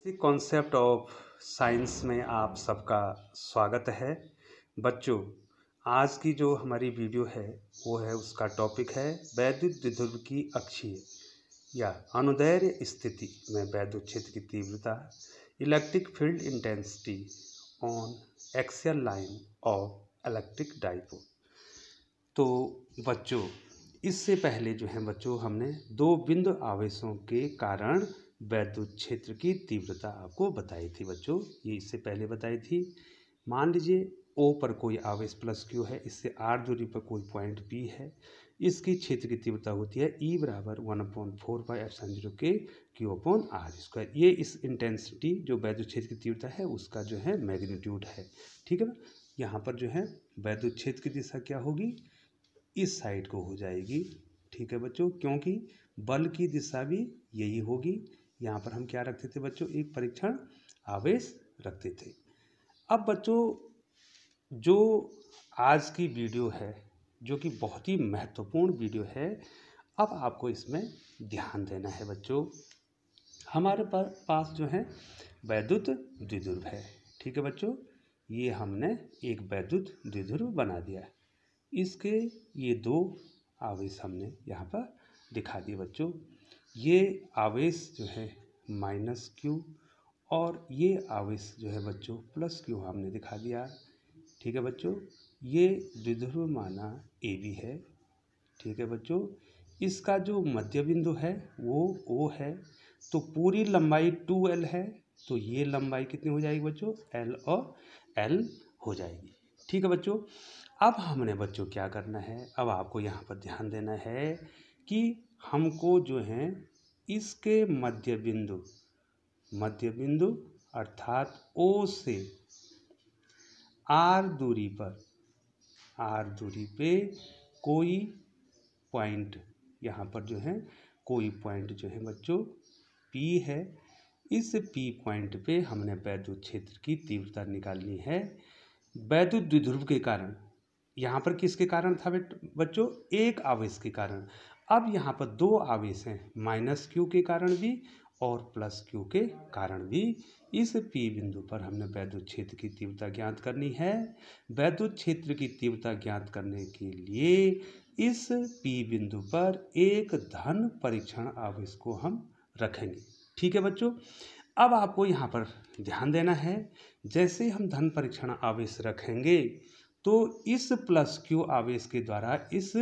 Concept of science में आप सबका स्वागत है। बच्चों, आज की जो हमारी वीडियो है वो है, उसका टॉपिक है वैद्युत द्विध्रुव की अक्षीय या अनुदैर्ध्य स्थिति में वैद्युत क्षेत्र की तीव्रता, electric field intensity on axial line of electric dipole. तो बच्चों, इससे पहले जो है बच्चों, हमने दो बिंदु आवेशों के कारण वैद्युत क्षेत्र की तीव्रता आपको बताई थी। बच्चों, ये इससे पहले बताई थी। मान लीजिए O पर कोई आवेश प्लस Q है, इससे R दूरी पर कोई पॉइंट P है, इसकी क्षेत्र की तीव्रता होती है E बराबर 1/4πε0 के Q/r²। ये इस इंटेंसिटी जो वैद्युत क्षेत्र की तीव्रता है उसका जो है मैग्नीट्यूड है। ठीक है ना। यहाँ पर जो है वैद्युत क्षेत्र की दिशा क्या होगी, इस साइड को हो जाएगी। ठीक है बच्चों, क्योंकि बल की दिशा भी यही होगी। यहाँ पर हम क्या रखते थे बच्चों, एक परीक्षण आवेश रखते थे। अब बच्चों, जो आज की वीडियो है, जो कि बहुत ही महत्वपूर्ण वीडियो है, अब आपको इसमें ध्यान देना है बच्चों। हमारे पास जो है वैद्युत द्विध्रुव है। ठीक है बच्चों, ये हमने एक वैद्युत द्विध्रुव बना दिया है। इसके ये दो आवेश हमने यहाँ पर दिखा दिए बच्चों। ये आवेश जो है -Q और ये आवेश जो है बच्चों +Q हमने दिखा दिया। ठीक है बच्चों, ये द्विध्रुव माना AB है। ठीक है बच्चों, इसका जो मध्य बिंदु है वो O है। तो पूरी लंबाई 2L है, तो ये लंबाई कितनी हो जाएगी बच्चों, L और L हो जाएगी। ठीक है बच्चों, अब हमने बच्चों क्या करना है, अब आपको यहाँ पर ध्यान देना है कि हमको जो है इसके मध्य बिंदु अर्थात O से R दूरी पे कोई पॉइंट, यहाँ पर जो है कोई पॉइंट जो है बच्चों P है। इस P पॉइंट पे हमने वैद्युत क्षेत्र की तीव्रता निकालनी है वैद्युत द्विध्रुव के कारण। यहाँ पर किसके कारण था बच्चों, एक आवेश के कारण। अब यहाँ पर दो आवेश हैं, -Q के कारण भी और +Q के कारण भी। इस P बिंदु पर हमने वैद्युत क्षेत्र की तीव्रता ज्ञात करनी है। वैद्युत क्षेत्र की तीव्रता ज्ञात करने के लिए इस P बिंदु पर एक धन परीक्षण आवेश को हम रखेंगे। ठीक है बच्चों, अब आपको यहाँ पर ध्यान देना है, जैसे हम धन परीक्षण आवेश रखेंगे तो इस +Q आवेश के द्वारा इस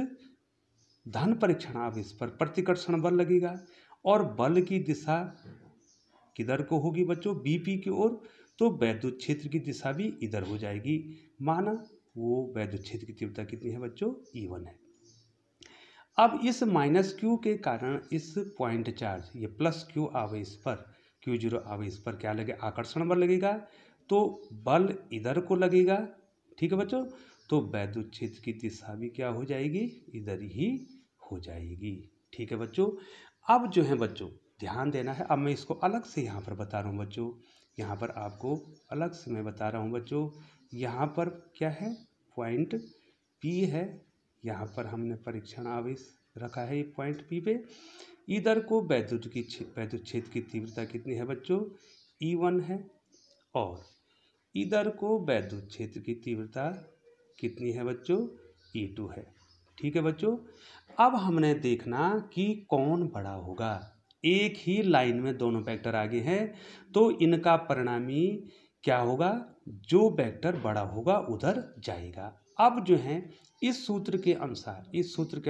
धन परीक्षण आवेश पर प्रतिकर्षण बल लगेगा और बल की दिशा किधर को होगी बच्चों, BP की ओर। तो वैद्युत क्षेत्र की दिशा भी इधर हो जाएगी। माना वो वैद्युत क्षेत्र की तीव्रता कितनी है बच्चों, E1 है। अब इस -Q के कारण इस पॉइंट चार्ज ये +Q आवेश पर, Q0 आवेश पर क्या लगे, आकर्षण बल लगेगा। तो बल इधर को लगेगा। ठीक है बच्चों, तो वैद्युत क्षेत्र की दिशा भी क्या हो जाएगी, इधर ही हो जाएगी। ठीक है बच्चों, अब जो है बच्चों ध्यान देना है। अब मैं इसको अलग से यहाँ पर बता रहा हूँ बच्चों, यहाँ पर आपको अलग से मैं बता रहा हूँ बच्चों। यहाँ पर क्या है, पॉइंट P है, यहाँ पर हमने परीक्षण आवेश रखा है ये पॉइंट P पे। इधर को वैद्युत क्षेत्र की तीव्रता कितनी है बच्चों, E1 है, और इधर को वैद्युत क्षेत्र की तीव्रता कितनी है बच्चों, E2 है। ठीक है बच्चों, अब हमने देखना कि कौन बड़ा होगा। एक ही लाइन में दोनों वेक्टर आगे हैं, तो इनका परिणामी क्या होगा, जो वेक्टर बड़ा होगा उधर जाएगा। अब जो है इस सूत्र के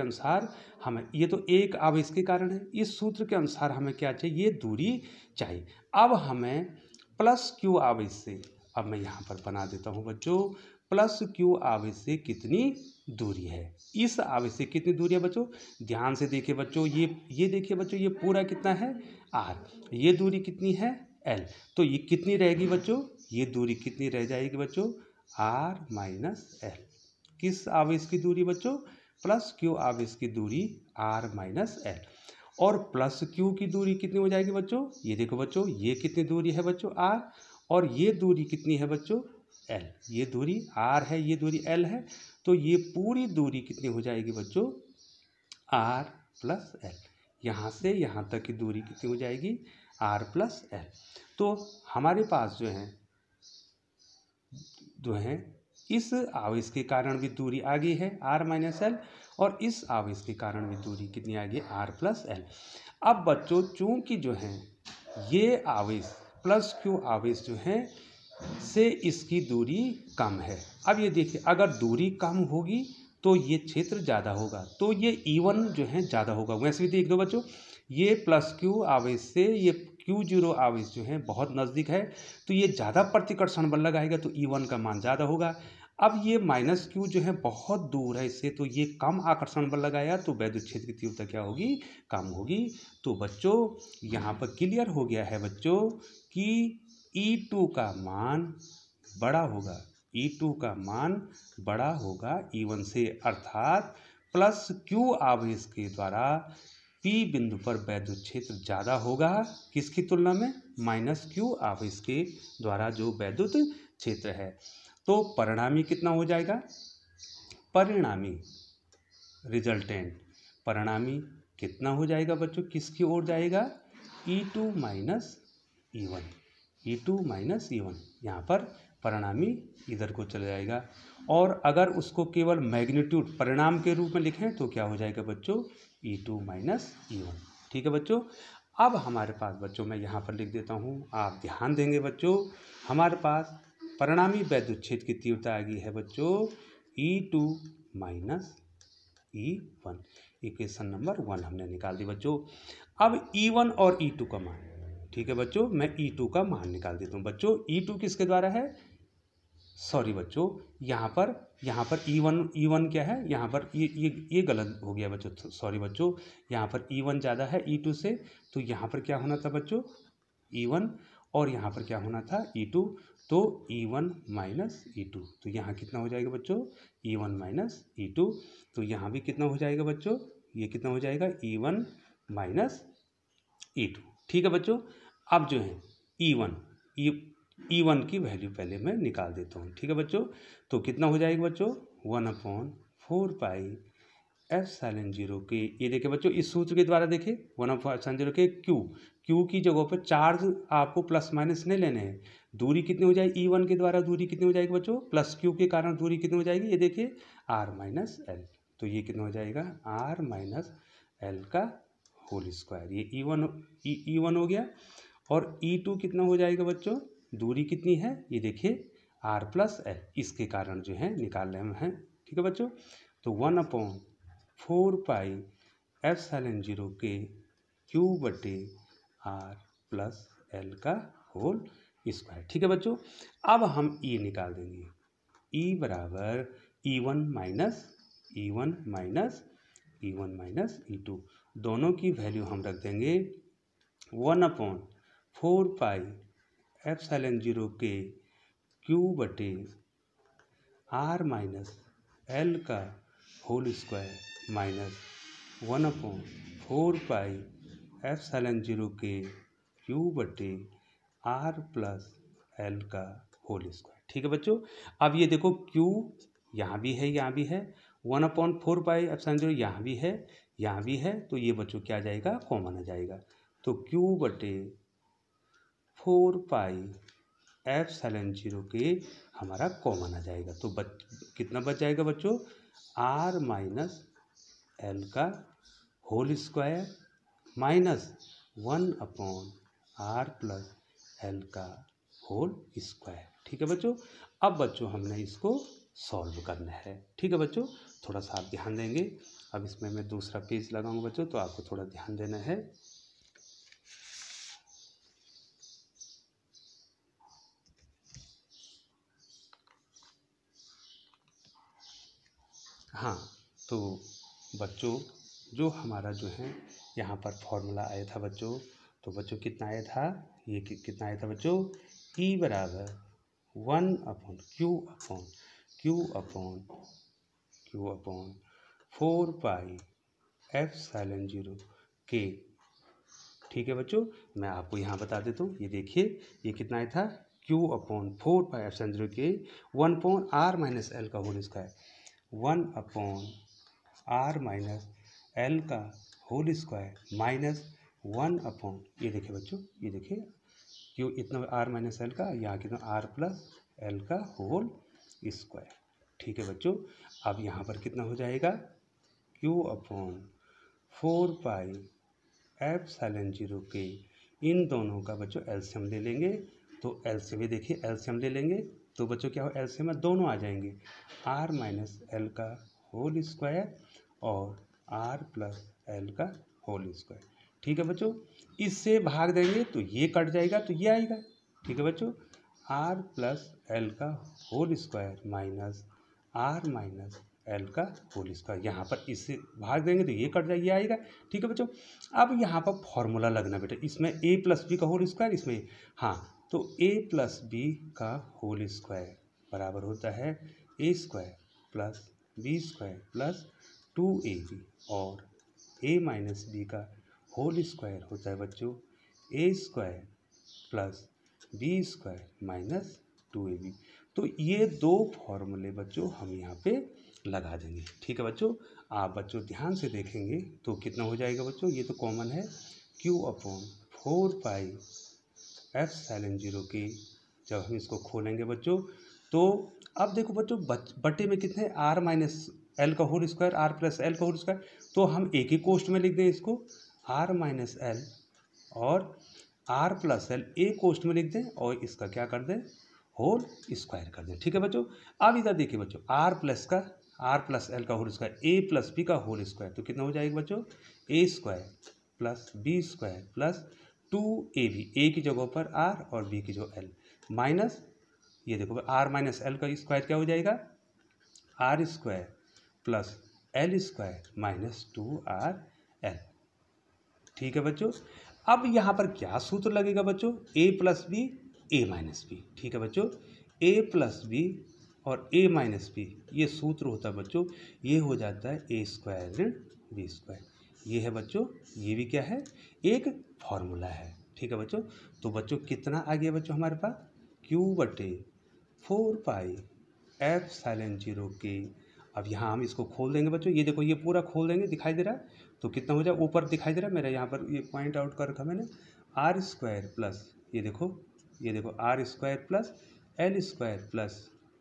अनुसार हमें, ये तो एक आवेश के कारण है, इस सूत्र के अनुसार हमें क्या चाहिए, दूरी चाहिए। अब हमें +Q आवेश से, अब मैं यहाँ पर बना देता हूँ बच्चों, +Q आवेश से कितनी दूरी है, इस आवेश से कितनी दूरी है बच्चों, ध्यान से देखिए बच्चों। ये देखिए बच्चों, ये पूरा कितना है R, ये दूरी कितनी है L। तो ये कितनी रहेगी बच्चों, ये दूरी कितनी रह जाएगी बच्चों, R - L। किस आवेश की दूरी बच्चों, +Q आवेश की दूरी R - L। और +Q की दूरी कितनी हो जाएगी बच्चों, ये देखो बच्चों, ये कितनी दूरी है बच्चों, R, और ये दूरी कितनी है बच्चों, L। ये दूरी R है, ये दूरी L है, तो ये पूरी दूरी कितनी हो जाएगी बच्चों, R + L। यहाँ से यहाँ तक की दूरी कितनी हो जाएगी, आर प्लस एल। तो हमारे पास जो है इस आवेश के कारण भी दूरी आगे है आर माइनस एल, और इस आवेश के कारण भी दूरी कितनी आगे आर प्लस एल। अब बच्चों चूंकि जो है ये आवेश प्लस क्यू आवेश जो है से इसकी दूरी कम है। अब ये देखिए अगर दूरी कम होगी तो ये क्षेत्र ज़्यादा होगा, तो ये E1 जो है ज़्यादा होगा। वैसे भी देख दो बच्चों, ये प्लस क्यू आवेश से ये Q0 आवेश जो है बहुत नज़दीक है, तो ये ज़्यादा प्रतिकर्षण बल लगाएगा, तो E1 का मान ज़्यादा होगा। अब ये माइनस क्यू जो है बहुत दूर है इससे, तो ये कम आकर्षण बल लगाया, तो वैद्युत क्षेत्र की तीव्रता क्या होगी, कम होगी। तो बच्चों यहाँ पर क्लियर हो गया है बच्चों कि E2 का मान बड़ा होगा, E2 का मान बड़ा होगा E1 से, अर्थात प्लस क्यू आवेश के द्वारा P बिंदु पर वैद्युत क्षेत्र ज़्यादा होगा किसकी तुलना में, माइनस क्यू आवेश के द्वारा जो वैद्युत क्षेत्र है। तो परिणामी कितना हो जाएगा, परिणामी रिजल्टेंट परिणामी कितना हो जाएगा बच्चों, किसकी ओर जाएगा, E2 minus E1, E2 minus E1, यहाँ पर परिणामी इधर को चला जाएगा। और अगर उसको केवल मैग्नीट्यूड परिणाम के रूप में लिखें तो क्या हो जाएगा बच्चों, E2 माइनस E1। ठीक है बच्चों, अब हमारे पास बच्चों मैं यहाँ पर लिख देता हूँ, आप ध्यान देंगे बच्चों, हमारे पास परिणामी वैद्युत क्षेत्र की तीव्रता आ गई है बच्चों E2 minus E1। Equation number 1 हमने निकाल दी बच्चों। अब E1 और E2 का मान, ठीक है बच्चों, मैं E2 का मान निकाल देता हूँ बच्चों। E2 किसके द्वारा है, सॉरी बच्चों, यहाँ पर E1 क्या है, यहाँ पर ये गलत हो गया बच्चों, सॉरी बच्चों, यहाँ पर E1 ज़्यादा है E2 से, तो यहाँ पर क्या होना था बच्चों, E1, और यहाँ पर क्या होना था E2, तो E1 माइनस E2, तो यहाँ कितना हो जाएगा बच्चों, E1 माइनस E2, तो यहाँ भी कितना हो जाएगा बच्चों, ये कितना हो जाएगा E1 माइनस E2। ठीक है बच्चों, अब जो है E1 की वैल्यू पहले मैं निकाल देता हूँ। ठीक है बच्चों, तो कितना हो जाएगा बच्चों, 1/4 पाई एप्सिलॉन 0 के, ये देखिए बच्चों इस सूत्र के द्वारा देखिए 1/4 एप्सिलॉन 0 के क्यू की जगह पर चार्ज आपको प्लस माइनस नहीं लेने हैं। दूरी कितनी हो जाएगी, E1 के द्वारा दूरी कितनी हो जाएगी बच्चों, प्लस क्यू के कारण दूरी कितनी हो जाएगी, ये देखिए R माइनस एल, तो ये कितना हो जाएगा R माइनस एल का होल स्क्वायर, ये E1 हो गया। और E2 कितना हो जाएगा बच्चों, दूरी कितनी है, ये देखिए R प्लस एल, इसके कारण जो है निकाल रहे हैं। ठीक है बच्चों, तो 1/4 पाई एप्सिलॉन 0 के क्यू बटे R प्लस एल का होल स्क्वायर। ठीक है बच्चों, अब हम E निकाल देंगे, E बराबर E1 माइनस E2, दोनों की वैल्यू हम रख देंगे 1/4 पाई एप्सिलॉन 0 के क्यू बटे R माइनस एल का whole square minus 1/4 pi epsilon 0 के क्यू बटे R प्लस एल का होल स्क्वायर। ठीक है बच्चों, अब ये देखो क्यू यहाँ भी है, यहाँ भी है, 1/4 पाई एप्सिलॉन 0 यहाँ भी है, यहाँ भी है, तो ये बच्चों क्या आ जाएगा, कॉमन आ जाएगा, तो क्यू बटे 4 पाई एप्सिलॉन 0 के हमारा कॉमन आ जाएगा, तो कितना बच जाएगा बच्चों, R माइनस एल का whole square minus 1/R plus L का होल स्क्वायर। ठीक है बच्चों, अब बच्चों हमने इसको सॉल्व करना है। ठीक है बच्चों, थोड़ा सा आप ध्यान देंगे, अब इसमें मैं दूसरा पेज लगाऊंगा बच्चों, तो आपको थोड़ा ध्यान देना है। हाँ, तो बच्चों जो हमारा जो है यहाँ पर फॉर्मूला आया था बच्चों, तो बच्चों कितना आया था, ये कितना आया था बच्चों, E बराबर 1/Q/4 पाई एप्सिलॉन 0 के। ठीक है बच्चों, मैं आपको यहाँ बता देता हूँ, ये देखिए ये कितना आया था, Q/4 पाई एप्सिलॉन 0 के 1/R माइनस एल का whole square, 1/R minus L का होल स्क्वायर माइनस 1 अपॉन, ये देखिए बच्चों, ये देखिए क्यों इतना आर माइनस एल का, यहाँ कितना आर प्लस एल का होल स्क्वायर। ठीक है बच्चों, अब यहाँ पर कितना हो जाएगा, क्यू अपॉन 4 पाई एप्सिलॉन 0 के, इन दोनों का बच्चों एलसीएम ले लेंगे। तो एलसीएम, देखिए एलसीएम ले लेंगे तो बच्चों क्या हो, एलसीएम में दोनों आ जाएंगे, आर माइनस एल का होल स्क्वायर और आर प्लस एल का होल स्क्वायर। ठीक है बच्चों, इससे भाग देंगे तो ये कट जाएगा तो ये आएगा। ठीक है बच्चों, आर प्लस एल का whole square minus R minus L का होल स्क्वायर, यहाँ पर इससे भाग देंगे तो ये कट जाएगा, ये आएगा। ठीक है बच्चों, अब यहाँ पर फॉर्मूला लगना बेटा, इसमें ए प्लस बी का होल स्क्वायर, इसमें हाँ, तो ए प्लस बी का होल स्क्वायर बराबर होता है A square plus B square plus 2ab, और ए माइनस बी का होल स्क्वायर होता है बच्चों A square plus B square minus 2ab। तो ये दो फॉर्मूले बच्चों हम यहाँ पे लगा देंगे। ठीक है बच्चों, आप बच्चों ध्यान से देखेंगे तो कितना हो जाएगा बच्चों, ये तो कॉमन है, q अपॉन 4 पाई एप्सिलॉन 0 के, जब हम इसको खोलेंगे बच्चों तो अब देखो बच्चों बट्टे में कितने, आर माइनस एल का whole square, R plus L का होल स्क्वायर, तो हम एक ही कोष्ट में लिख दें इसको, आर माइनस एल और आर प्लस एल एक कोष्ट में लिख दें और इसका क्या कर दें, होल स्क्वायर कर दें। ठीक है बच्चों, अब इधर देखिए बच्चों, आर प्लस एल का whole square, A plus B का होल स्क्वायर, तो कितना हो जाएगा बच्चों, A square plus B square plus 2ab, A की जगह पर आर और बी की जगह एल, माइनस ये देखो आर माइनस एल का स्क्वायर क्या हो जाएगा, R square plus L square minus 2rl। ठीक है बच्चों, अब यहाँ पर क्या सूत्र लगेगा बच्चों, ए प्लस बी ए माइनस बी। ठीक है बच्चों, ए प्लस बी और ए माइनस बी, ये सूत्र होता है बच्चों, ये हो जाता है ए स्क्वायर ऋण बी स्क्वायर। ये है बच्चों, ये भी क्या है, एक फॉर्मूला है। ठीक है बच्चों, तो बच्चों कितना आ गया बच्चों हमारे पास, क्यू बटे 4 पाई एप्सिलॉन 0 के। अब यहाँ हम इसको खोल देंगे बच्चों, ये देखो ये पूरा खोल देंगे, दिखाई दे रहा है, तो कितना हो जाए, ऊपर दिखाई दे रहा है मेरा, यहाँ पर ये पॉइंट आउट कर रखा मैंने, आर स्क्वायर प्लस ये देखो R square plus L square plus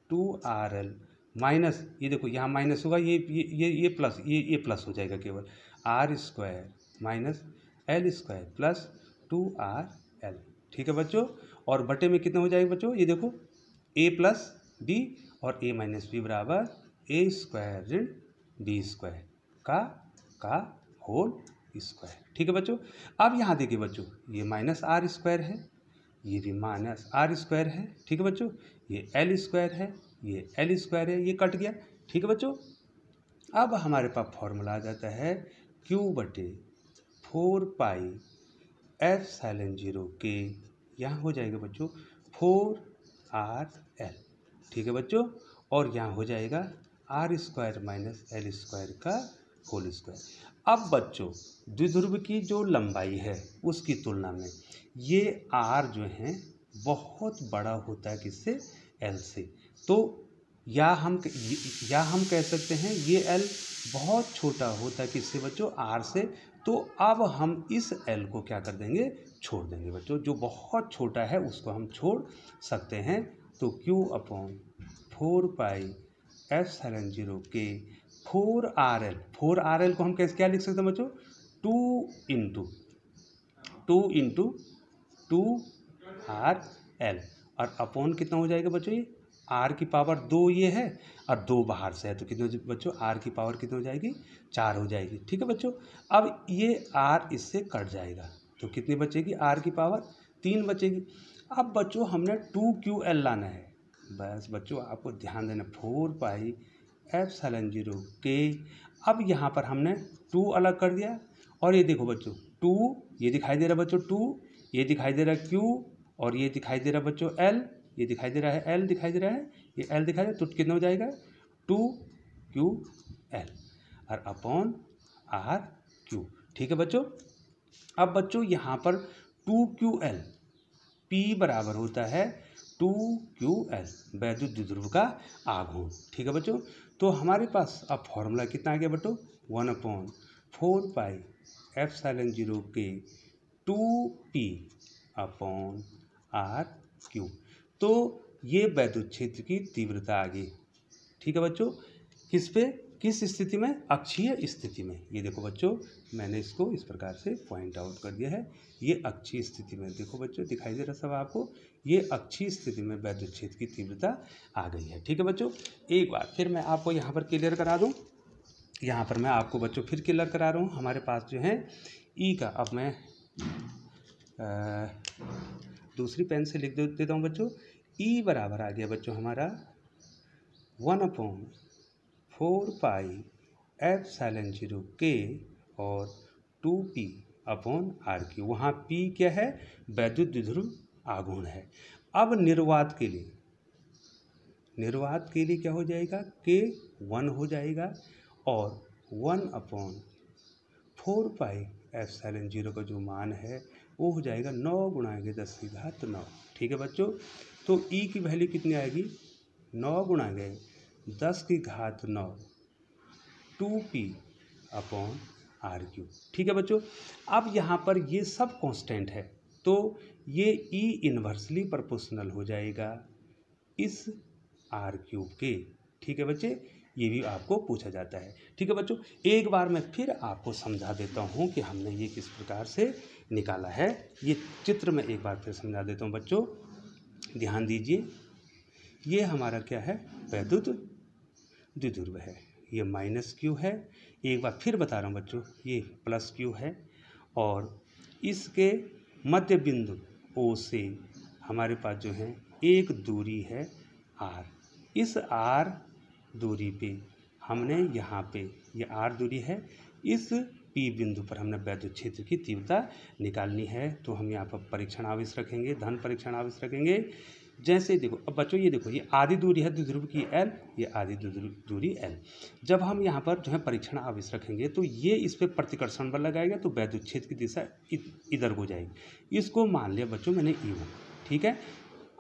2rl minus, ये देखो यहाँ माइनस होगा, ये प्लस, ये प्लस हो जाएगा केवल, R square minus L square plus 2rl। ठीक है बच्चों, और बटे में कितना हो जाएगा बच्चों, ये देखो ए प्लस बी और ए माइनस बी बराबर ए स्क्वायर ऋण बी स्क्वायर का होल स्क्वायर। ठीक है बच्चों, अब यहाँ देखिए बच्चों, ये माइनस आर स्क्वायर है, ये भी माइनस आर स्क्वायर है। ठीक है बच्चों, ये एल स्क्वायर है, ये एल स्क्वायर है, ये कट गया। ठीक है बच्चों, अब हमारे पास फॉर्मूला आ जाता है क्यू बटे 4 पाई एप्सिलॉन 0 के, यहाँ हो जाएगा बच्चों 4rl। ठीक है बच्चों, और यहाँ हो जाएगा R square minus L square का होल स्क्वायर। अब बच्चों द्विध्रुव की जो लंबाई है उसकी तुलना में ये आर जो है बहुत बड़ा होता है किससे, एल से, तो या हम कह सकते हैं ये एल बहुत छोटा होता है किससे बच्चों, आर से। तो अब हम इस एल को क्या कर देंगे, छोड़ देंगे बच्चों, जो बहुत छोटा है उसको हम छोड़ सकते हैं। तो क्यू अपॉन 4 पाई एप्सिलॉन 0 के 4rl को हम कैसे क्या लिख सकते हैं बच्चों, 2 और अपॉन कितना हो जाएगा बच्चों, ये आर की पावर 2 ये है और 2 बाहर से है, तो कितने बच्चों, आर की पावर कितनी हो जाएगी, 4 हो जाएगी। ठीक है बच्चों, अब ये आर इससे कट जाएगा तो कितनी बचेगी, आर की पावर 3 बचेगी। अब बच्चों हमने 2ql लाना है, बस बच्चों आपको ध्यान देना, 4 पाई एप्सिलॉन 0 के, अब यहाँ पर हमने 2 अलग कर दिया, और ये देखो बच्चों 2 ये दिखाई दे रहा है बच्चों, 2 ये दिखाई दे रहा है q, और ये दिखाई दे रहा है बच्चों l, ये दिखाई दे रहा है l दिखाई दे रहा है, ये l दिखाई दे रहा है, तो कितना हो जाएगा 2ql और अपॉन rq। ठीक है बच्चों, अब बच्चों यहाँ पर 2ql p बराबर होता है 2ql वैद्युत द्विध्रुव का आघूर्ण। ठीक है बच्चों, तो हमारे पास अब फॉर्मूला कितना आ गया बच्चों, 1/4 पाई एप्सिलॉन 0 के 2p अपॉन आर क्यू। तो ये वैद्युत क्षेत्र की तीव्रता आ गई। ठीक है बच्चों, किस पे, किस स्थिति में, अक्षीय स्थिति में। ये देखो बच्चों, मैंने इसको इस प्रकार से पॉइंट आउट कर दिया है। ये अक्षीय स्थिति में, देखो बच्चों दिखाई दे रहा सब आपको, ये अक्षीय स्थिति में वैद्युत क्षेत्र की तीव्रता आ गई है। ठीक है बच्चों, एक बार फिर मैं आपको यहाँ पर क्लियर करा दूँ। यहाँ पर मैं आपको बच्चों फिर क्लियर करा रहा हूँ। हमारे पास जो है ई का, अब मैं दूसरी पेन से लिख देता हूँ बच्चों। ई बराबर आ गया बच्चों हमारा 1/4πε0 के और 2p अपॉन आर क्यू। वहाँ p क्या है, वैद्युत द्विध्रुव आघूर्ण है। अब निर्वात के लिए, निर्वात के लिए क्या हो जाएगा, k 1 हो जाएगा और 1/4πε0 का जो मान है वो हो जाएगा 9 × 10⁻⁹। ठीक है बच्चों, तो ई की वैल्यू कितनी आएगी, 9 × 10⁻⁹ 2p अपॉन आर क्यू। ठीक है बच्चों, अब यहाँ पर ये सब कांस्टेंट है, तो ये ई इन्वर्सली प्रोपोर्शनल हो जाएगा इस आर क्यूब के। ठीक है बच्चे, ये भी आपको पूछा जाता है। ठीक है बच्चों, एक बार मैं फिर आपको समझा देता हूँ कि हमने ये किस प्रकार से निकाला है। ये चित्र में एक बार फिर समझा देता हूँ बच्चों, ध्यान दीजिए। ये हमारा क्या है, वैद्युत द्विध्रुव है। ये -q है। एक बार फिर बता रहा हूँ बच्चों, ये +q है और इसके मध्य बिंदु O से हमारे पास जो है एक दूरी है r। इस r दूरी पे हमने यहाँ पे, ये r दूरी है, इस P बिंदु पर हमने वैद्युत क्षेत्र की तीव्रता निकालनी है। तो हम यहाँ पर परीक्षण आवेश रखेंगे, धन परीक्षण आवेश रखेंगे। जैसे देखो, अब बच्चों ये देखो, ये आधी दूरी है द्विध्रुव की L, ये आधी दूरी L। जब हम यहाँ पर जो है परीक्षण आवेश रखेंगे तो ये इस पर प्रतिकर्षण बल लगाएगा, तो वैद्युत क्षेत्र की दिशा इधर हो जाएगी। इसको मान लिया बच्चों मैंने E1। ठीक है,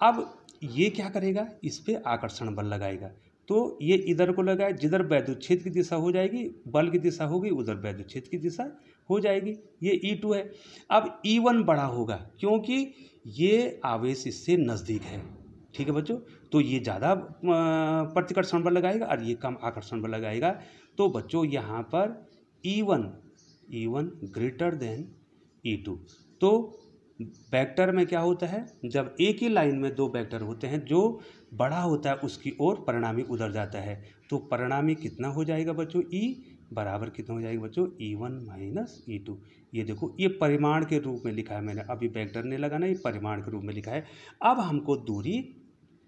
अब ये क्या करेगा, इस पर आकर्षण बल लगाएगा, तो ये इधर को लगाए, जिधर वैद्युत क्षेत्र की दिशा हो जाएगी, बल की दिशा होगी, उधर वैद्युत क्षेत्र की दिशा हो जाएगी। ये E2 है। अब E1 बड़ा होगा क्योंकि ये आवेश इससे नज़दीक है। ठीक है बच्चों, तो ये ज़्यादा प्रतिकर्षण बल लगाएगा और ये कम आकर्षण बल लगाएगा। तो बच्चों यहाँ पर E1 ग्रेटर देन E2। तो वेक्टर में क्या होता है, जब एक ही लाइन में दो वेक्टर होते हैं, जो बड़ा होता है उसकी ओर परिणामी उधर जाता है, तो परिणामी कितना हो जाएगा बच्चों, E बराबर कितना हो जाएगा बच्चों, E1 - E2। ये देखो, ये परिमाण के रूप में लिखा है मैंने, अभी वेक्टर नहीं लगाना, ये परिमाण के रूप में लिखा है। अब हमको दूरी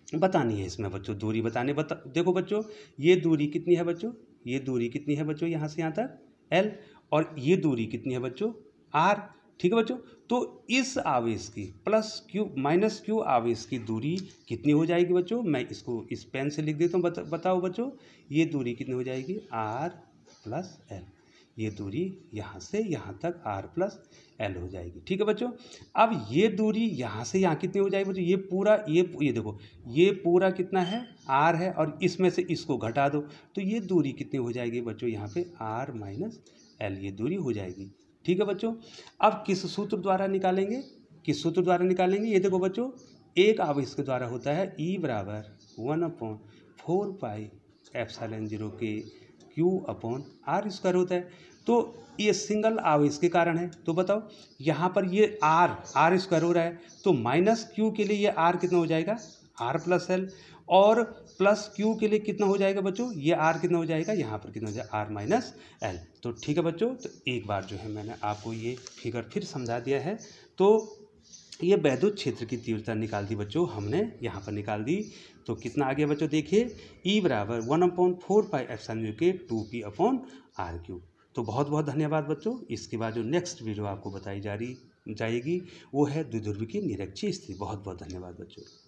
बतानी है इसमें बच्चों, दूरी देखो बच्चों, ये दूरी कितनी है बच्चों, ये दूरी कितनी है बच्चों, यहाँ से यहाँ तक L, और ये दूरी कितनी है बच्चों, R। ठीक है बच्चों, तो इस आवेश की -q आवेश की दूरी कितनी हो जाएगी बच्चों, मैं इसको इस पेन से लिख देता हूँ। बताओ बच्चों, ये दूरी कितनी हो जाएगी, R + L। ये दूरी यहाँ से यहाँ तक R + L हो जाएगी। ठीक है बच्चों, अब ये दूरी यहाँ से यहाँ कितनी हो जाएगी बच्चों, ये पूरा, ये देखो, ये पूरा कितना है, R है, और इसमें से इसको घटा दो, तो ये दूरी कितनी हो जाएगी बच्चों, यहाँ पे R - L ये दूरी हो जाएगी। ठीक है बच्चों, अब किस सूत्र द्वारा निकालेंगे, ये देखो बच्चों, एक आवेश के द्वारा होता है E बराबर 1/4πε0 के Q/r² होता है। तो ये सिंगल आवेश के कारण है, तो बताओ यहाँ पर ये r² हो रहा है, तो -q के लिए ये r कितना हो जाएगा, R + L, और +q के लिए कितना हो जाएगा बच्चों, ये r कितना हो जाएगा, यहाँ पर कितना हो जाएगा, R - L। तो ठीक है बच्चों, तो एक बार जो है मैंने आपको ये फिगर फिर समझा दिया है। तो ये वैद्युत क्षेत्र की तीव्रता निकाल दी बच्चों, हमने यहाँ पर निकाल दी। तो कितना आ गया बच्चों, देखिए E बराबर 1/4πε0 के 2p/r³। तो बहुत बहुत धन्यवाद बच्चों। इसके बाद जो नेक्स्ट वीडियो आपको बताई जाएगी वो है द्विध्रुव की निरक्षीय स्थिति। बहुत बहुत धन्यवाद बच्चों।